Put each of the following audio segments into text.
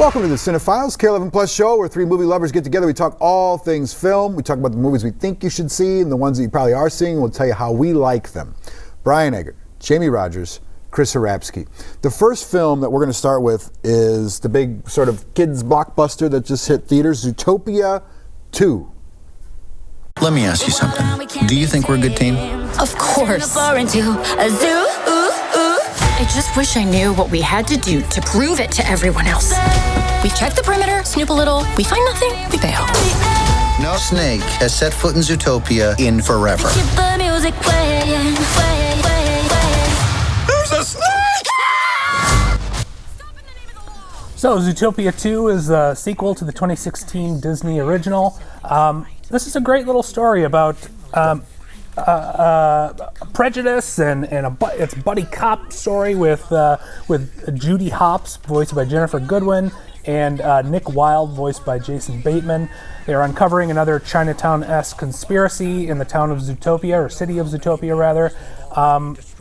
Welcome to the Cinephiles, K11 Plus show, where three movie lovers get together. We talk all things film. We talk about the movies we think you should see and the ones that you probably are seeing. We'll tell you how we like them. Brian Eggert, Jamie Rogers, Chris Harapsky. The first film that we're going to start with is the big sort of kids blockbuster that just hit theaters, Zootopia 2. Let me ask you something. Do you think we're a good team? Of course. I just wish I knew what we had to do to prove it to everyone else. We check the perimeter, snoop a little, we find nothing, we bail. No snake has set foot in Zootopia in forever. There's a snake! So, Zootopia 2 is a sequel to the 2016 Disney original. This is a great little story about prejudice and it's a buddy cop story with Judy Hopps, voiced by Jennifer Goodwin, and Nick Wilde, voiced by Jason Bateman. They are uncovering another Chinatown-esque conspiracy in the town of Zootopia, or city of Zootopia rather,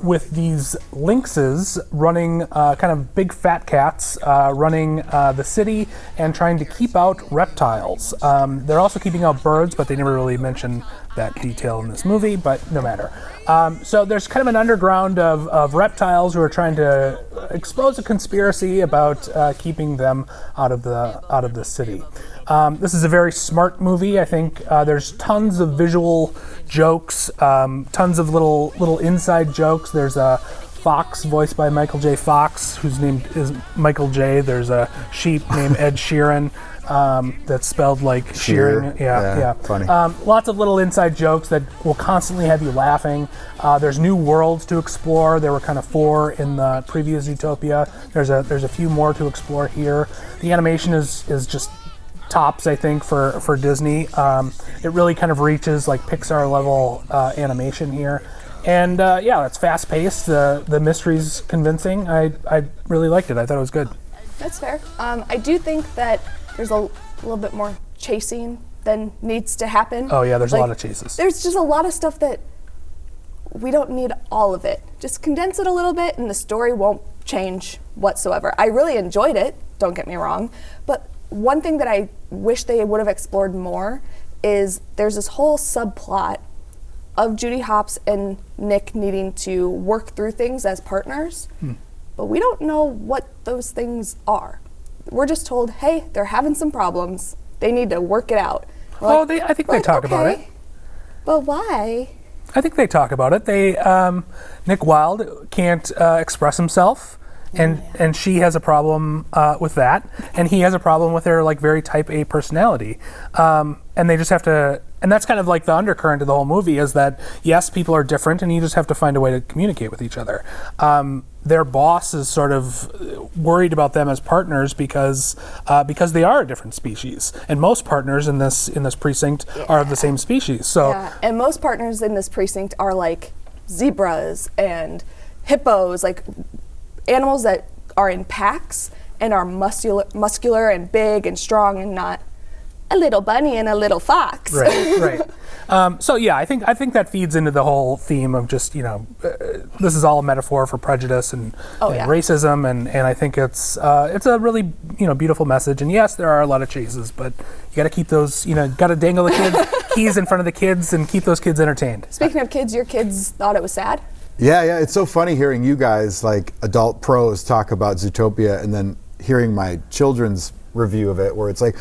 with these lynxes running, kind of big fat cats, running the city and trying to keep out reptiles. They're also keeping out birds, but they never really mention that detail in this movie, but no matter. So there's kind of an underground of reptiles who are trying to expose a conspiracy about keeping them out of the city. This is a very smart movie. I think there's tons of visual jokes, tons of little inside jokes. There's a fox voiced by Michael J. Fox, whose name is Michael J. There's a sheep named Ed Sheeran. That's spelled like shearing. Yeah. Funny. Lots of little inside jokes that will constantly have you laughing. There's new worlds to explore. There were kind of 4 in the previous Zootopia. There's a few more to explore here. The animation is just tops, I think, for Disney. It really kind of reaches like Pixar level animation here. And it's fast paced. The mystery's convincing. I really liked it. I thought it was good. That's fair. I do think that there's a little bit more chasing than needs to happen. Oh yeah, there's a lot of chases. There's just a lot of stuff that we don't need all of it. Just condense it a little bit and the story won't change whatsoever. I really enjoyed it, don't get me wrong, but one thing that I wish they would have explored more is there's this whole subplot of Judy Hopps and Nick needing to work through things as partners, but we don't know what those things are. We're just told, hey, they're having some problems. They need to work it out. Well, I think they talk about it. But why? I think they talk about it. Nick Wilde can't express himself, and she has a problem with that, and he has a problem with her like very type A personality, and they just have to. And that's kind of like the undercurrent of the whole movie is that yes, people are different, and you just have to find a way to communicate with each other. Their boss is sort of worried about them as partners because they are a different species, and most partners in this precinct are of the same species. So, and most partners in this precinct are like zebras and hippos, like animals that are in packs and are muscular and big and strong, and not a little bunny and a little fox. Right. So yeah, I think that feeds into the whole theme of just this is all a metaphor for prejudice and racism, and I think it's a really beautiful message. And yes, there are a lot of chases, but you got to keep those got to dangle the keys in front of the kids and keep those kids entertained. Speaking of kids, your kids thought it was sad? Yeah, it's so funny hearing you guys like adult pros talk about Zootopia and then hearing my children's review of it where it's like,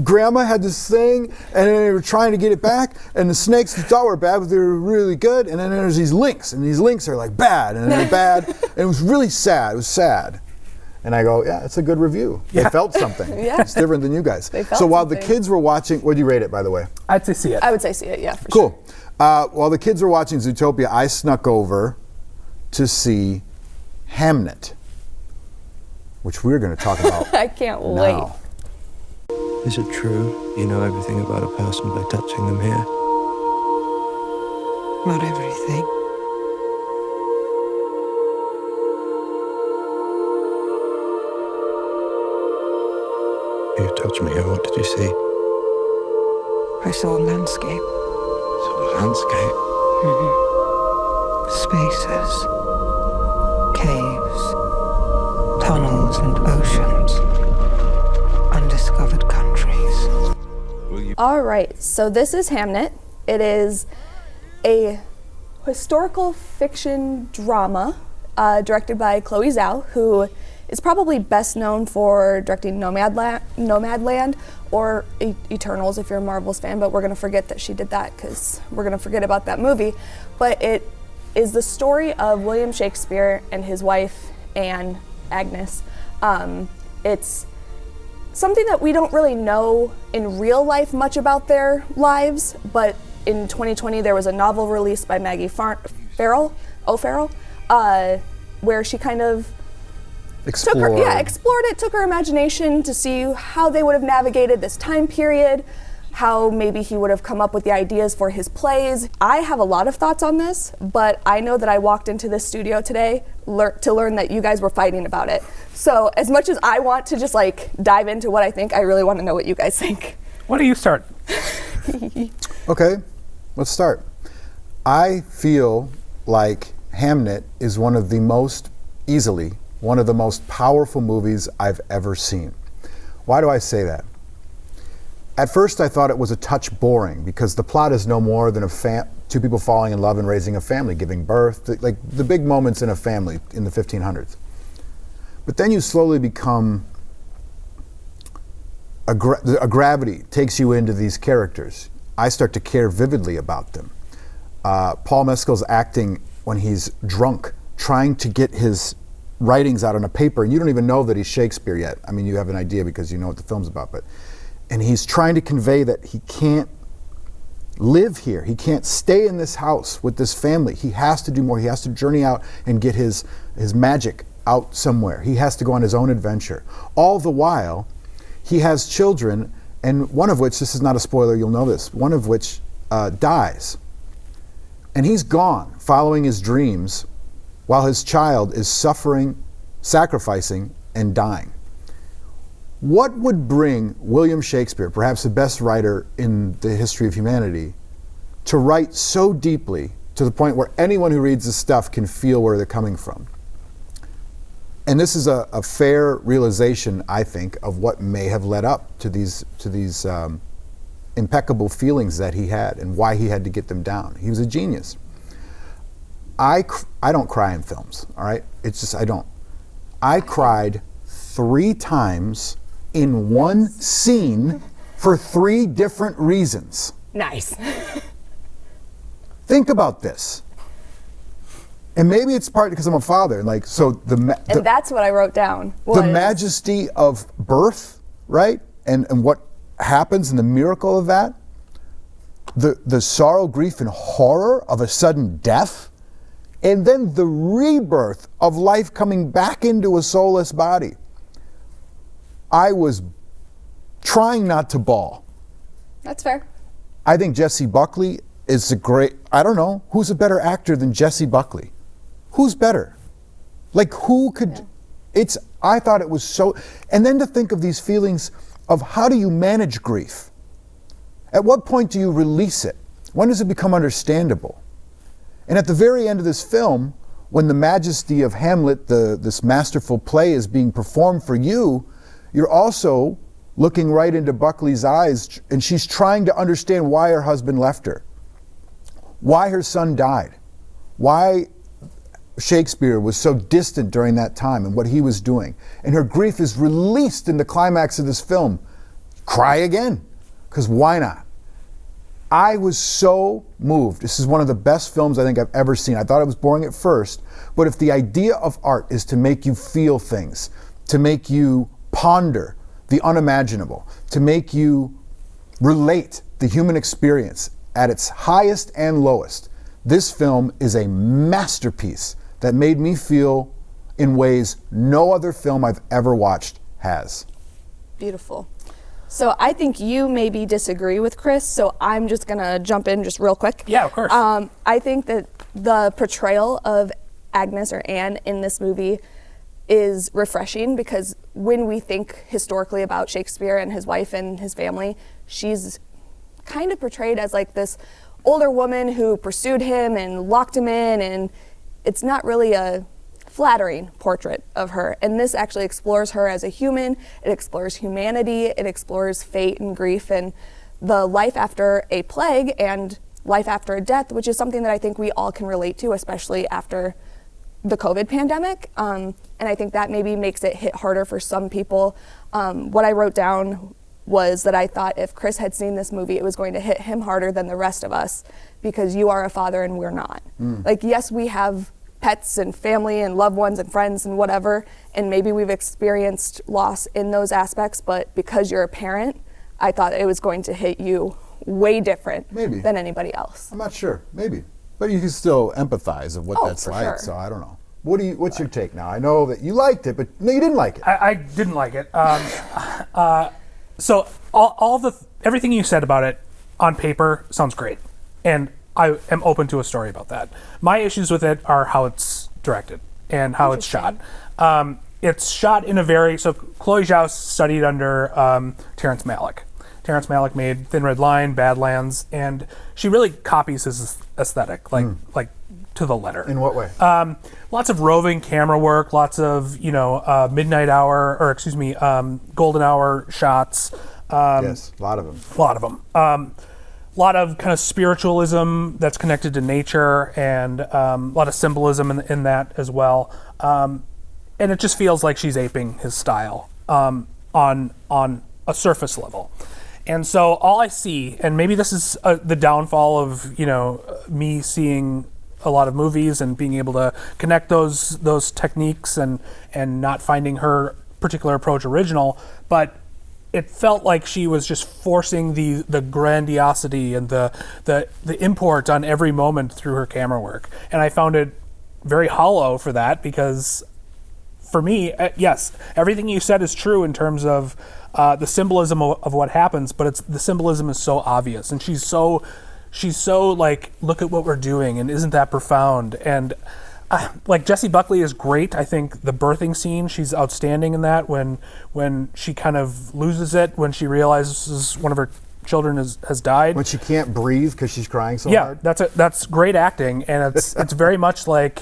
grandma had this thing and then they were trying to get it back and the snakes you thought were bad but they were really good, and then there's these lynx and these lynx are like bad and they're bad, and it was really sad. It was sad. And I go, yeah, it's a good review. Yeah. They felt something. It's different than you guys. So while the kids were watching, what do you rate it, by the way? I'd say see it. I would say see it, yeah, for sure. Cool. While the kids were watching Zootopia, I snuck over to see Hamnet, which we're going to talk about. I can't wait. Now. Is it true you know everything about a person by touching them here? Not everything. You touched me here. What did you see? I saw a landscape. Saw a landscape? Spaces. Caves. Tunnels and oceans. discovered countries. All right, so this is Hamnet. It is a historical fiction drama directed by Chloe Zhao, who is probably best known for directing Nomadland or Eternals if you're a Marvel's fan, but we're going to forget that she did that because we're going to forget about that movie. But it is the story of William Shakespeare and his wife, Anne Agnes. It's something that we don't really know in real life much about their lives, but in 2020 there was a novel released by Maggie O'Farrell, where she kind of explored it, took her imagination to see how they would have navigated this time period, how maybe he would have come up with the ideas for his plays. I have a lot of thoughts on this, but I know that I walked into this studio today to learn that you guys were fighting about it. So as much as I want to just like dive into what I think, I really want to know what you guys think. Why don't you start? Okay, let's start. I feel like Hamnet is one of the most powerful movies I've ever seen. Why do I say that? At first I thought it was a touch boring because the plot is no more than two people falling in love and raising a family, giving birth, like the big moments in a family in the 1500s. But then you slowly become, a gravity takes you into these characters. I start to care vividly about them. Paul Mescal's acting when he's drunk, trying to get his writings out on a paper, and you don't even know that he's Shakespeare yet. I mean, you have an idea because you know what the film's about, and he's trying to convey that he can't live here. He can't stay in this house with this family. He has to do more. He has to journey out and get his magic out somewhere. He has to go on his own adventure. All the while, he has children, and one of which, this is not a spoiler, you'll know this, one of which dies. And he's gone, following his dreams, while his child is suffering, sacrificing, and dying. What would bring William Shakespeare, perhaps the best writer in the history of humanity, to write so deeply to the point where anyone who reads this stuff can feel where they're coming from? And this is a fair realization, I think, of what may have led up to these impeccable feelings that he had and why he had to get them down. He was a genius. I don't cry in films, all right? It's just, I don't. I cried 3 times in one scene for 3 different reasons. Nice. Think about this. And maybe it's partly because I'm a father, and like, so and that's what I wrote down. The majesty of birth, right? And what happens and the miracle of that. The sorrow, grief, and horror of a sudden death. And then the rebirth of life coming back into a soulless body. I was trying not to bawl. That's fair. I think Jessie Buckley is I don't know, who's a better actor than Jessie Buckley? Who's better? Like, who could, I thought it was so, and then to think of these feelings of how do you manage grief? At what point do you release it? When does it become understandable? And at the very end of this film, when the majesty of Hamlet, this masterful play, is being performed for you, you're also looking right into Buckley's eyes, and she's trying to understand why her husband left her, why her son died, why Shakespeare was so distant during that time and what he was doing. And her grief is released in the climax of this film. Cry again, because why not? I was so moved. This is one of the best films I think I've ever seen. I thought it was boring at first, but if the idea of art is to make you feel things, to make you ponder the unimaginable, to make you relate the human experience at its highest and lowest, this film is a masterpiece that made me feel in ways no other film I've ever watched has. Beautiful. So I think you maybe disagree with Chris, so I'm just gonna jump in just real quick. Yeah, of course. I think that the portrayal of Agnes or Anne in this movie is refreshing because when we think historically about Shakespeare and his wife and his family, she's kind of portrayed as like this older woman who pursued him and locked him in, and it's not really a flattering portrait of her. And this actually explores her as a human. It explores humanity. It explores fate and grief and the life after a plague and life after a death, which is something that I think we all can relate to, especially after the COVID pandemic. And I think that maybe makes it hit harder for some people. What I wrote down was that I thought if Chris had seen this movie, it was going to hit him harder than the rest of us because you are a father and we're not. Like, yes, we have pets and family and loved ones and friends and whatever, and maybe we've experienced loss in those aspects, but because you're a parent, I thought it was going to hit you way different than anybody else. I'm not sure. Maybe. But you can still empathize of what that's for like, sure. so I don't know. What's your take now? I know that you liked it, but no, you didn't like it. I didn't like it. So everything you said about it on paper sounds great, and I am open to a story about that. My issues with it are how it's directed and how it's shot. It's shot in a so Chloe Zhao studied under Terrence Malick. Terrence Malick made Thin Red Line, Badlands, and she really copies his aesthetic, like to the letter. In what way? Lots of roving camera work, lots of midnight hour, or excuse me, golden hour shots. Yes, a lot of them. A lot of them. A lot of kind of spiritualism that's connected to nature, and a lot of symbolism in that as well. And it just feels like she's aping his style on a surface level. And so all I see, and maybe this is the downfall of me seeing a lot of movies and being able to connect those techniques and not finding her particular approach original, but it felt like she was just forcing the grandiosity and the import on every moment through her camera work. And I found it very hollow for that, because for me, yes, everything you said is true in terms of the symbolism of what happens, but the symbolism is so obvious, and she's so like, look at what we're doing, and isn't that profound? And like, Jessie Buckley is great. I think the birthing scene, she's outstanding in that, when she kind of loses it, when she realizes one of her children has died. When she can't breathe because she's crying so hard? Yeah, that's great acting, and it's very much like,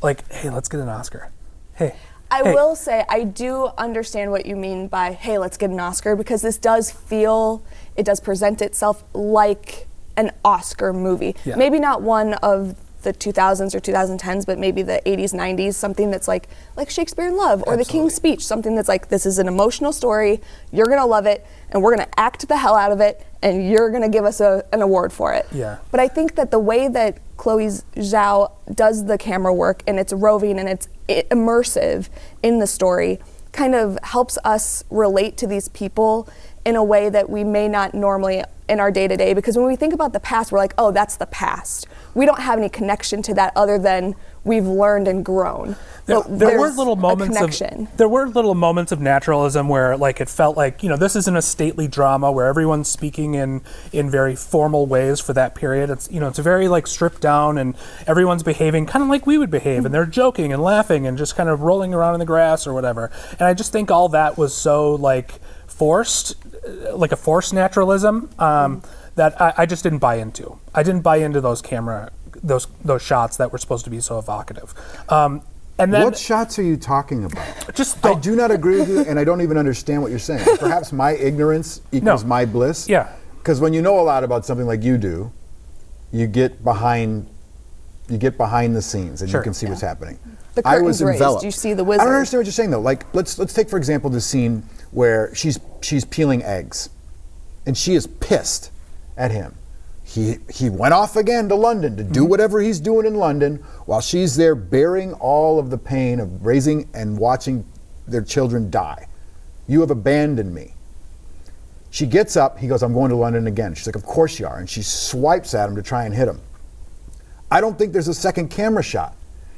hey, let's get an Oscar. Hey. I will say, I do understand what you mean by, hey, let's get an Oscar, because this does present itself like an Oscar movie. Yeah. Maybe not one of the 2000s or 2010s, but maybe the 80s, 90s, something that's like Shakespeare in Love or The King's Speech, something that's like, this is an emotional story, you're gonna love it, and we're gonna act the hell out of it, and you're gonna give us an award for it. Yeah. But I think that the way that Chloe Zhao does the camera work, and it's roving and it's immersive in the story, kind of helps us relate to these people in a way that we may not normally in our day-to-day, because when we think about the past, we're like, oh, that's the past. We don't have any connection to that other than we've learned and grown. There were little moments of naturalism where, like, it felt like, this isn't a stately drama where everyone's speaking in very formal ways for that period. It's it's very, like, stripped down, and everyone's behaving kind of like we would behave, and they're joking and laughing and just kind of rolling around in the grass or whatever. And I just think all that was so, like, forced, like a forced naturalism, that I just didn't buy into. I didn't buy into those those shots that were supposed to be so evocative. And then, what shots are you talking about? I do not agree with you, and I don't even understand what you're saying. Perhaps my ignorance equals my bliss. Yeah. Because when you know a lot about something like you do, you get behind the scenes, and you can see what's happening. The I was curtains raised. enveloped. You see the wizard. I don't understand what you're saying though. Like, let's take for example the scene where she's peeling eggs, and she is pissed at him. He went off again to London to do whatever he's doing in London, while she's there bearing all of the pain of raising and watching their children die. You have abandoned me. She gets up, he goes, I'm going to London again. She's like, of course you are. And she swipes at him to try and hit him. I don't think there's a second camera shot.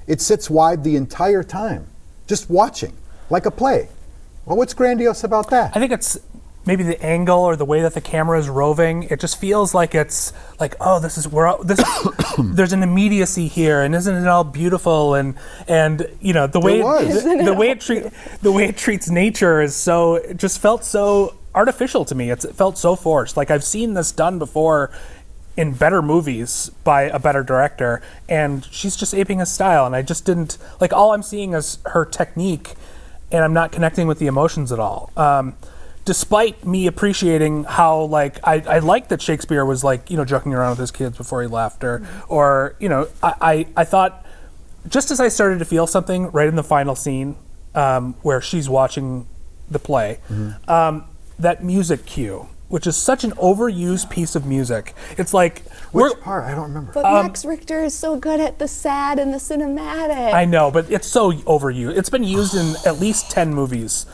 It sits wide the entire time, just watching, like a play. Well, what's grandiose about that? I think it's maybe the angle or the way that the camera is roving. It just feels like it's like, oh, there's an immediacy here, and isn't it all beautiful? And the way it treats nature is so, it just felt so artificial to me. It felt so forced. Like, I've seen this done before in better movies by a better director, and she's just aping his style. And I just didn't like. All I'm seeing is her technique, and I'm not connecting with the emotions at all. Despite me appreciating how like I like that Shakespeare was like joking around with his kids before he left, or I thought just as I started to feel something right in the final scene where she's watching the play, that music cue, which is such an overused piece of music. It's like Which part? I don't remember. But Max Richter is so good at the sad and the cinematic. I know, but it's so overused. It's been used in at least 10 movies.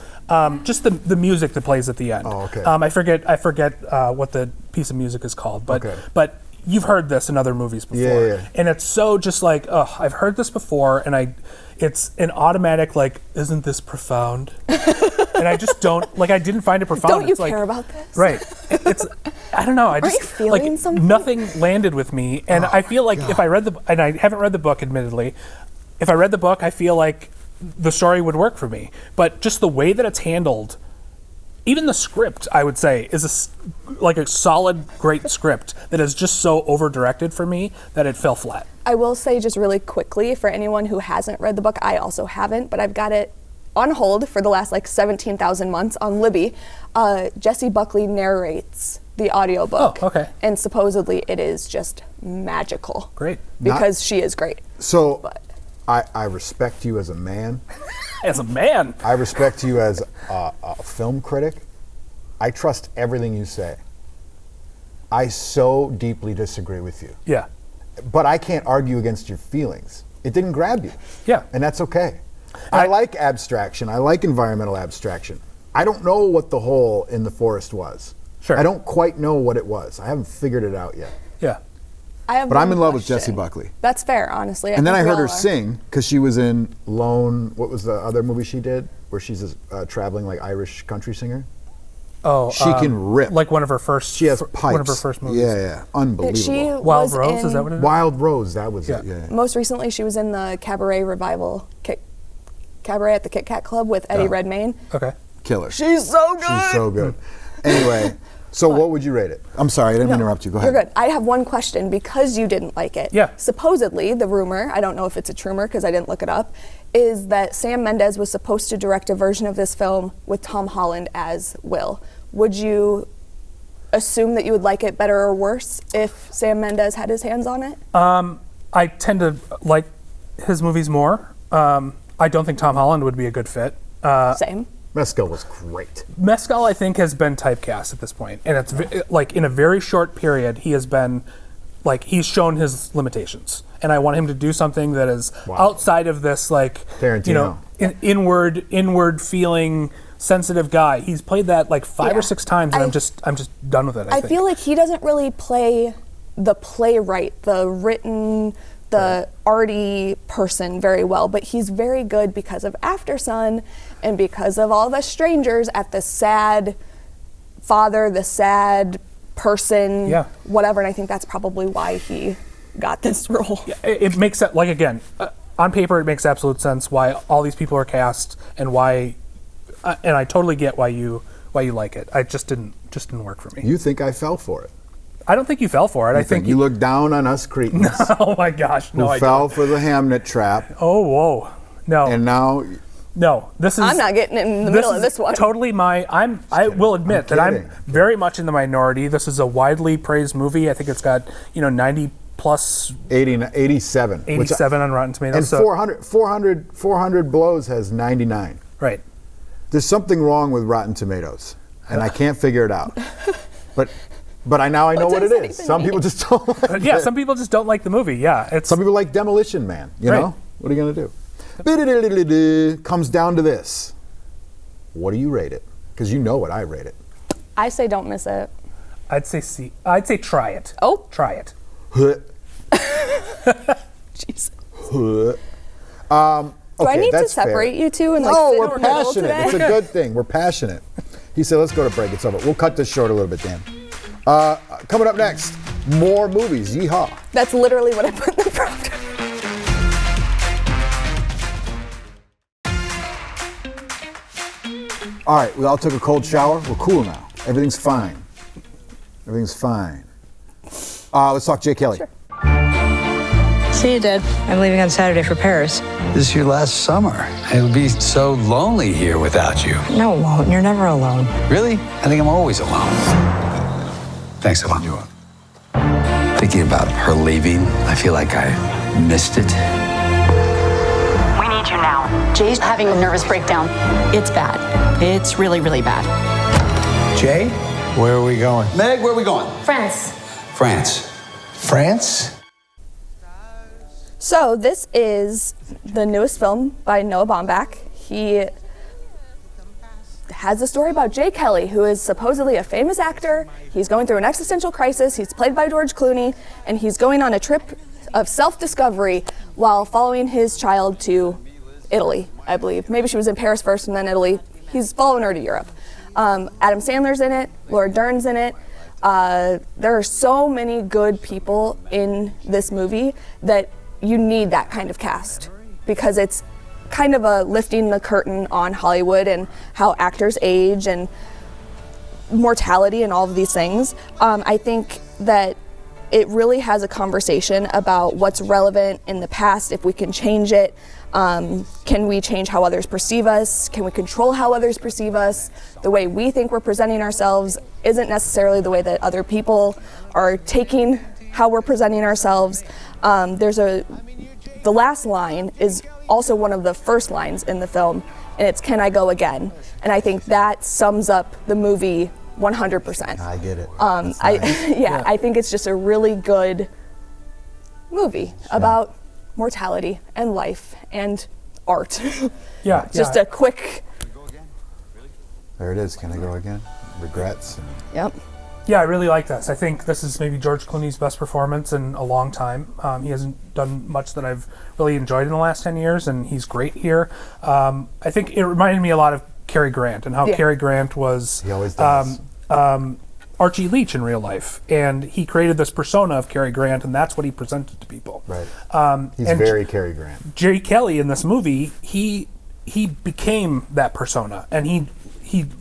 Just the music that plays at the end. Oh, okay. I forget what the piece of music is called, but Okay. but you've heard this in other movies before, Yeah. and it's so just like, I've heard this before, and it's an automatic like, isn't this profound? And I just don't like. I didn't find it profound. Don't you It's like, care about this? Right. It's I don't know. I just you feeling like something? nothing landed with me, and I feel like if I read and I haven't read the book, admittedly, if I read the book, I feel like the story would work for me. But just the way that it's handled, even the script, I would say, is like a solid, great script that is just so over-directed for me that it fell flat. I will say just really quickly, for anyone who hasn't read the book, I also haven't, but I've got it on hold for the last like 17,000 months on Libby. Jessie Buckley narrates the audiobook. Oh, okay. And supposedly it is just magical. Great. Because she is great. So But I respect you as a man. As a man. I respect you as a film critic. I trust everything you say. I so deeply disagree with you. Yeah. But I can't argue against your feelings. It didn't grab you. Yeah. And that's okay. I like abstraction. I like environmental abstraction. I don't know what the hole in the forest was. Sure. I don't quite know what it was. I haven't figured it out yet. Yeah. I have But I'm one in love with question. Jessie Buckley. That's fair, honestly. And then I think we heard her all are. sing because she was in Lone. What was the other movie she did where she's a traveling like Irish country singer? Oh, She can rip. like one of her first. She has pipes. One of her first movies. Yeah, unbelievable. She Wild was Rose, in, is that what it is? Wild Rose, that was it. Yeah. Yeah. Most recently, she was in the Cabaret revival, Cabaret at the Kit Kat Club with Eddie Redmayne. Okay. Killer. She's so good. She's so good. Anyway, so what would you rate it? I'm sorry, I didn't mean to interrupt you. Go ahead. You're good. I have one question because you didn't like it. Yeah. Supposedly, the rumor, I don't know if it's a true rumor because I didn't look it up, is that Sam Mendes was supposed to direct a version of this film with Tom Holland as Will. Would you assume that you would like it better or worse if Sam Mendes had his hands on it? I tend to like his movies more. I don't think Tom Holland would be a good fit. Same. Mescal was great. Mescal, I think, has been typecast at this point, and it's like in a very short period, he has been like he's shown his limitations, and I want him to do something that is outside of this, like Tarantino. inward feeling, sensitive guy. He's played that like 5 or 6 times, and I'm just done with it. I think. feel like he doesn't really play the playwright, the written, the arty person very well, but he's very good because of Aftersun and because of All of Us Strangers at the sad father, the sad person, whatever, and I think that's probably why he got this role. It makes it like again on paper, it makes absolute sense why all these people are cast and why, and I totally get why you like it. I just didn't work for me. You think I fell for it? I don't think you fell for it. I think you look down on us Cretans Oh my gosh, no, who I fell don't. for the Hamnet trap, Oh whoa, no, and now no. This is I'm not getting in the middle of is this one. Totally I will admit that I'm kidding. very much in the minority. This is a widely praised movie. I think it's got 90 plus 87. 87 on Rotten Tomatoes. And 400 Blows has 99. Right. There's something wrong with Rotten Tomatoes, and I can't figure it out. But I know what it does is. anything Some mean? people just don't like Yeah, it. some people just don't like the movie. Yeah, it's Some people like Demolition Man, you Right. know? What are you going to do? Comes down to this. What do you rate it? Because you know what I rate it. I say don't miss it. I'd say C. I'd say try it. Oh. Try it. Huh. Jeez. Huh. Do I Okay, need to that's fair. separate you two and like No, sit we're in the middle passionate. today? It's a good thing. We're passionate. He said, let's go to break. It's over. We'll cut this short a little bit, Dan. Coming up next, more movies. Yeehaw. That's literally what I put in the prompter. All right, we all took a cold shower. We're cool now. Everything's fine. Everything's fine. Let's talk Jay Kelly. Sure. See you, Dad. I'm leaving on Saturday for Paris. This is your last summer. It'll be so lonely here without you. No, it won't. You're never alone. Really? I think I'm always alone. Thanks, Evan. You are. Thinking about her leaving, I feel like I missed it. We need you now. Jay's having a nervous breakdown. It's bad. It's really, really bad. Jay, where are we going? Meg, where are we going? Friends. France. France? So this is the newest film by Noah Baumbach. He has a story about Jay Kelly, who is supposedly a famous actor. He's going through an existential crisis. He's played by George Clooney, and he's going on a trip of self-discovery while following his child to Italy, I believe. Maybe she was in Paris first and then Italy. He's following her to Europe. Adam Sandler's in it. Laura Dern's in it. There are so many good people in this movie that you need that kind of cast, because it's kind of a lifting the curtain on Hollywood and how actors age and mortality and all of these things. I think that it really has a conversation about what's relevant in the past, if we can change it. Can we change how others perceive us? Can we control how others perceive us? The way we think we're presenting ourselves isn't necessarily the way that other people are taking how we're presenting ourselves. The last line is also one of the first lines in the film, and it's "Can I go again?" And I think that sums up the movie 100%. I get it. I think it's just a really good movie about mortality and life and art. Just a quick. There it is. Can I go again? Regrets. Yep. Yeah, I really like this. I think this is maybe George Clooney's best performance in a long time. He hasn't done much that I've really enjoyed in the last 10 years, and he's great here. I think it reminded me a lot of Cary Grant and how Cary Grant was He always does. Archie Leach in real life, and he created this persona of Cary Grant, and that's what he presented to people. Right. He's very Cary Grant. Jay Kelly in this movie, he became that persona, and he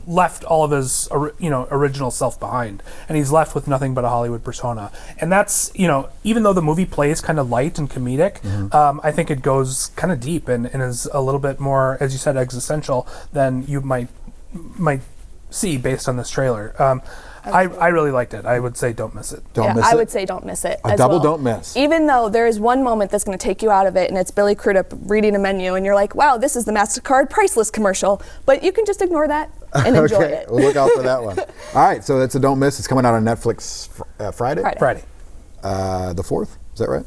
left all of his original self behind, and he's left with nothing but a Hollywood persona. And that's, even though the movie plays kind of light and comedic, I think it goes kind of deep and is a little bit more, as you said, existential than you might see based on this trailer. I really liked it. I would say don't miss it. I would say don't miss it. A double don't miss. Even though there is one moment that's going to take you out of it, and it's Billy Crudup reading a menu, and you're like, wow, this is the MasterCard Priceless commercial. But you can just ignore that and enjoy it. We'll look out for that one. All right, so that's a don't miss. It's coming out on Netflix Friday? Friday. The 4th? Is that right?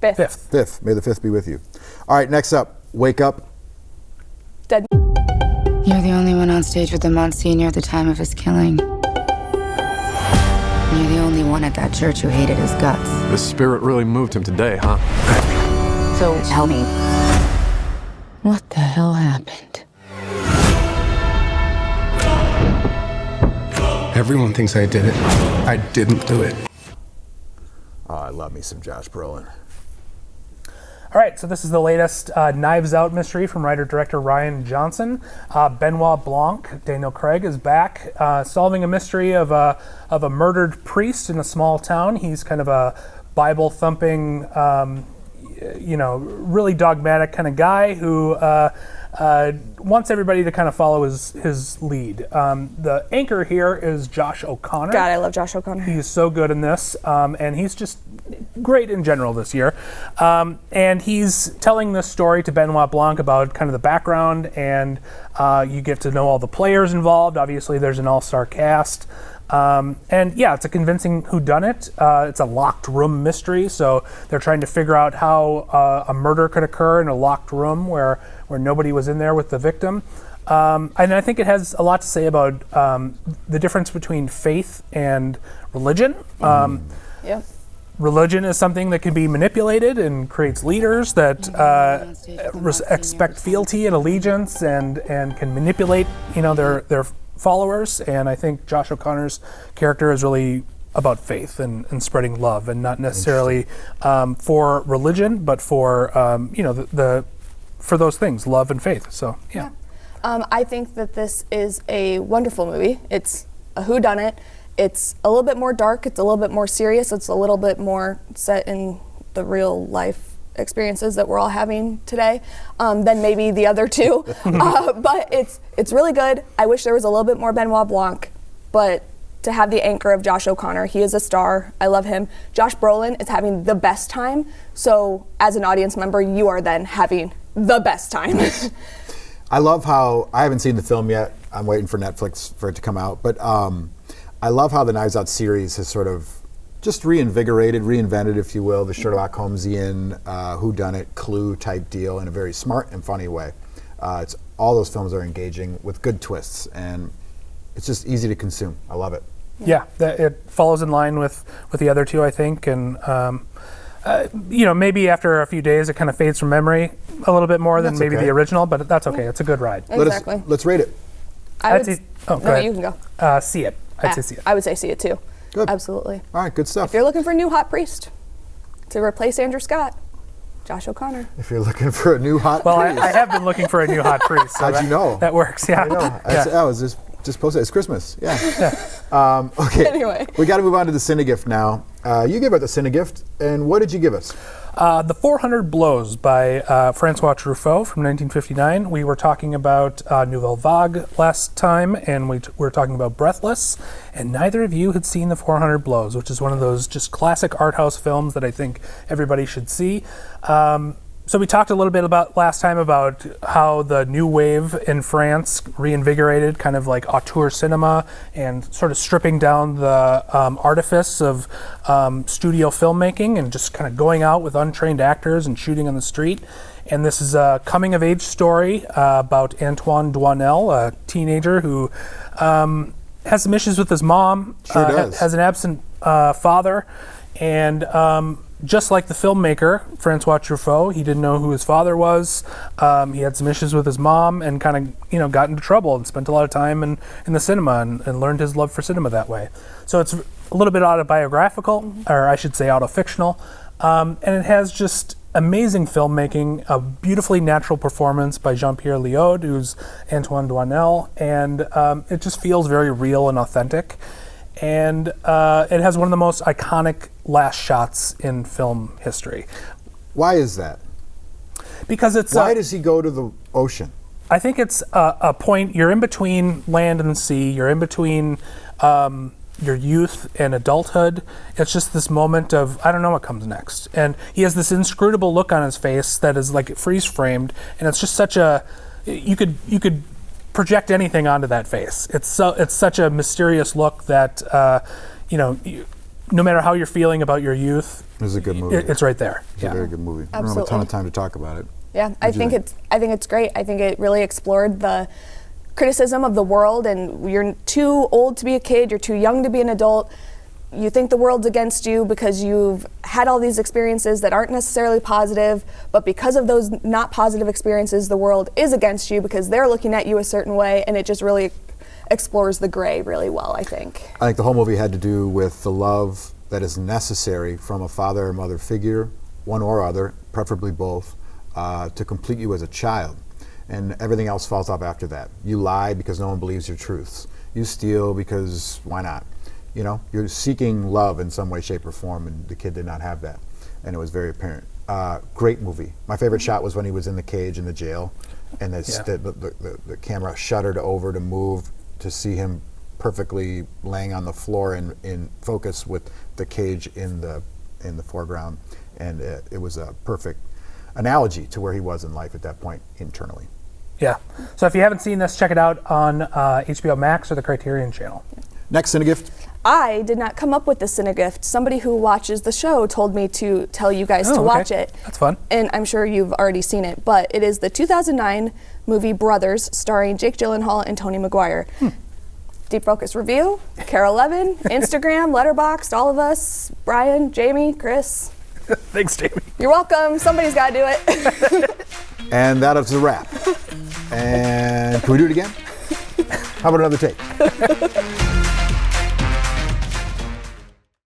5th. 5th. May the 5th be with you. All right, next up, Wake Up. Dead. You're the only one on stage with the Monsignor at the time of his killing. You're the only one at that church who hated his guts. The spirit really moved him today, huh? So tell me, what the hell happened? Everyone thinks I did it. I didn't do it. Oh, I love me some Josh Brolin. All right, so this is the latest Knives Out mystery from writer-director Rian Johnson. Benoit Blanc, Daniel Craig, is back solving a mystery of a murdered priest in a small town. He's kind of a Bible-thumping, really dogmatic kind of guy who wants everybody to kind of follow his lead. The anchor here is Josh O'Connor. God, I love Josh O'Connor. He's so good in this, and he's just great in general this year. And he's telling this story to Benoit Blanc about kind of the background, and you get to know all the players involved. Obviously, there's an all-star cast. It's a convincing whodunit. It's a locked room mystery, so they're trying to figure out how a murder could occur in a locked room where nobody was in there with the victim. And I think it has a lot to say about the difference between faith and religion. Religion is something that can be manipulated and creates leaders that expect fealty and allegiance and can manipulate, their followers. And I think Josh O'Connor's character is really about faith and spreading love, and not necessarily for religion, but for for those things, love and faith. So yeah. I think that this is a wonderful movie. It's a whodunit, It's a little bit more dark, it's a little bit more serious, it's a little bit more set in the real life experiences that we're all having today than maybe the other two. But it's really good. I wish there was a little bit more Benoit Blanc, but to have the anchor of Josh O'Connor, he is a star. I love him. Josh Brolin is having the best time. So as an audience member, you are then having the best time. I love how, I haven't seen the film yet. I'm waiting for Netflix for it to come out. But I love how the Knives Out series has sort of just reinvented, if you will, the Sherlock Holmesian, whodunit, Clue type deal in a very smart and funny way. All those films are engaging with good twists, and it's just easy to consume. I love it. Yeah, it follows in line with the other two, I think, and maybe after a few days it kind of fades from memory a little bit more than maybe the original, but that's okay. It's a good ride. Exactly. Let's rate it. You can go. See it. I'd say see it. I would say see it too. Good. Absolutely. All right, good stuff. If you're looking for a new hot priest to replace Andrew Scott, Josh O'Connor. If you're looking for a new hot priest. I have been looking for a new hot priest. So How'd you know? That works, yeah. I know. I was just posted. It's Christmas. Yeah. Okay. Anyway. We got to move on to the Cinegift now. You gave out the Cinegift, and what did you give us? The 400 Blows by Francois Truffaut from 1959. We were talking about Nouvelle Vague last time, and we were talking about Breathless, and neither of you had seen The 400 Blows, which is one of those just classic art house films that I think everybody should see. So we talked a little bit about last time about how the new wave in France reinvigorated kind of like auteur cinema and sort of stripping down the artifice of studio filmmaking and just kind of going out with untrained actors and shooting on the street. And this is a coming-of-age story about Antoine Doinel, a teenager who has some issues with his mom, has an absent father, and just like the filmmaker, Francois Truffaut, he didn't know who his father was. He had some issues with his mom and kind of, got into trouble and spent a lot of time in the cinema and learned his love for cinema that way. So it's a little bit autobiographical, or I should say autofictional, and it has just amazing filmmaking, a beautifully natural performance by Jean-Pierre Léaud, who's Antoine Doinel, and it just feels very real and authentic. And it has one of the most iconic last shots in film history. Why is that? Because it's... Why does he go to the ocean? I think it's a point, you're in between land and sea, you're in between your youth and adulthood. It's just this moment of, I don't know what comes next. And he has this inscrutable look on his face that is like freeze-framed, and it's just such a... You could project anything onto that face. It's such a mysterious look that no matter how you're feeling about your youth, it's a good movie. It's right there. It's a very good movie. Absolutely. I don't have a ton of time to talk about it. Yeah, I think it's great. I think it really explored the criticism of the world, and you're too old to be a kid, you're too young to be an adult. You think the world's against you because you've had all these experiences that aren't necessarily positive, but because of those not positive experiences, the world is against you because they're looking at you a certain way, and it just really explores the gray really well, I think. I think the whole movie had to do with the love that is necessary from a father or mother figure, one or other, preferably both, to complete you as a child. And everything else falls off after that. You lie because no one believes your truths. You steal because why not? You're seeking love in some way, shape, or form, and the kid did not have that, and it was very apparent. Great movie. My favorite shot was when he was in the cage in the jail, and the camera shuttered over to move to see him perfectly laying on the floor in focus with the cage in the foreground, and it was a perfect analogy to where he was in life at that point internally. Yeah. So if you haven't seen this, check it out on HBO Max or the Criterion Channel. Next Cinegift. I did not come up with the Cinegift. Somebody who watches the show told me to tell you guys to watch it. That's fun. And I'm sure you've already seen it, but it is the 2009 movie Brothers, starring Jake Gyllenhaal and Tony Maguire. Deep Focus Review, Carol Levin, Instagram, Letterboxd, all of us, Brian, Jamie, Chris. Thanks, Jamie. You're welcome. Somebody's got to do it. And that is a wrap. And can we do it again? How about another take?